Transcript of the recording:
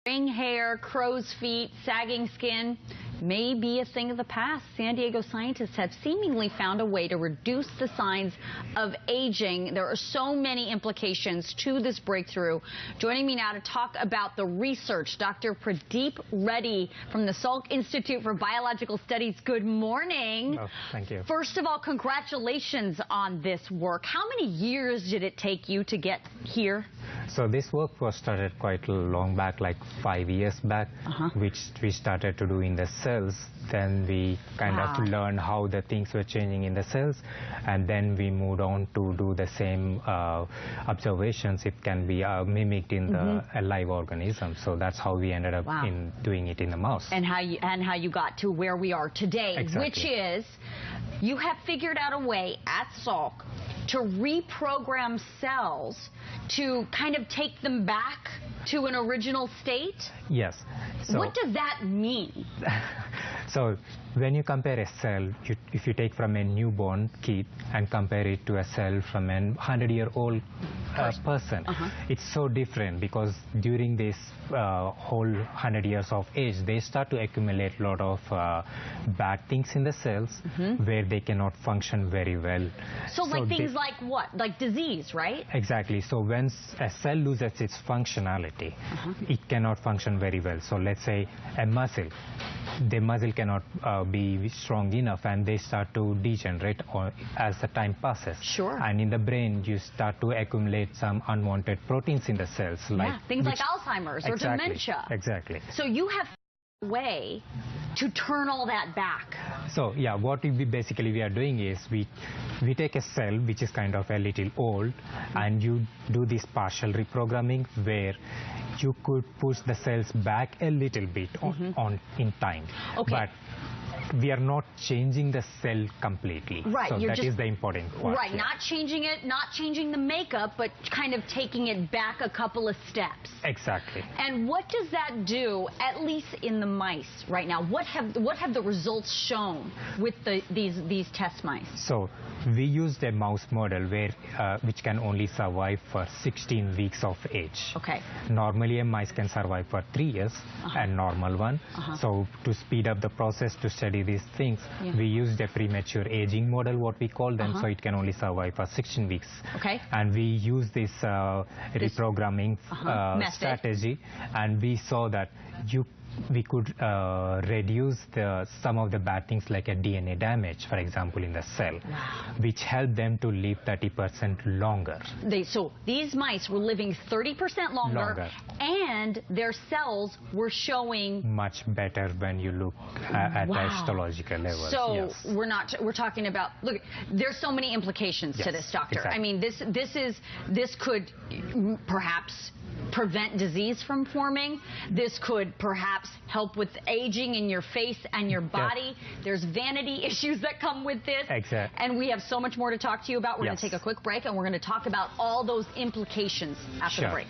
Graying hair, crow's feet, sagging skin may be a thing of the past. San Diego scientists have seemingly found a way to reduce the signs of aging. There are so many implications to this breakthrough. Joining me now to talk about the research, Dr. Pradeep Reddy from the Salk Institute for Biological Studies. Good morning. Oh, thank you. First of all, congratulations on this work. How many years did it take you to get here? So this work was started quite long back, like 5 years back, which we started to do in the cells. Then we kind of learned how the things were changing in the cells, and then we moved on to do the same observations. It can be mimicked in the alive organism. So that's how we ended up in doing it in the mouse. And how you got to where we are today, which is you have figured out a way at Salk to reprogram cells to kind of take them back to an original state? Yes. So what does that mean? So when you compare a cell, if you take from a newborn kid and compare it to a cell from a 100-year-old person, it's so different, because during this whole 100 years of age, they start to accumulate a lot of bad things in the cells where they cannot function very well. So like things like what? Like disease, right? Exactly. So when a cell loses its functionality, it cannot function very well. So let's say a muscle, the muscle cannot be strong enough, and they start to degenerate as the time passes. Sure. And in the brain, you start to accumulate some unwanted proteins in the cells, like things like Alzheimer's or dementia. Exactly. So you have a way to turn all that back. So yeah, what we are doing is we take a cell which is kind of a little old, and you do this partial reprogramming where you could push the cells back a little bit in time. Okay. But we are not changing the cell completely. Right. So that is the important part. Right. Not changing it, not changing the makeup, but kind of taking it back a couple of steps. Exactly. And what does that do, at least in the mice right now? What have the results shown with these test mice? So we used a mouse model where which can only survive for 16 weeks of age. Okay. Normally a mice can survive for 3 years, a normal one. So to speed up the process to study these things, we used a premature aging model, what we call them, so it can only survive for 16 weeks. Okay. And we used this reprogramming strategy, and we saw that we could reduce some of the bad things like a DNA damage, for example, in the cell, which helped them to live 30% longer. So these mice were living 30% longer, and their cells were showing much better when you look at the histological levels. So we're talking about, look, there's so many implications to this, doctor. Exactly. I mean, this could perhaps prevent disease from forming. This could perhaps help with aging in your face and your body. There's vanity issues that come with this. Exactly. And we have so much more to talk to you about. We're going to take a quick break, and we're going to talk about all those implications after the break.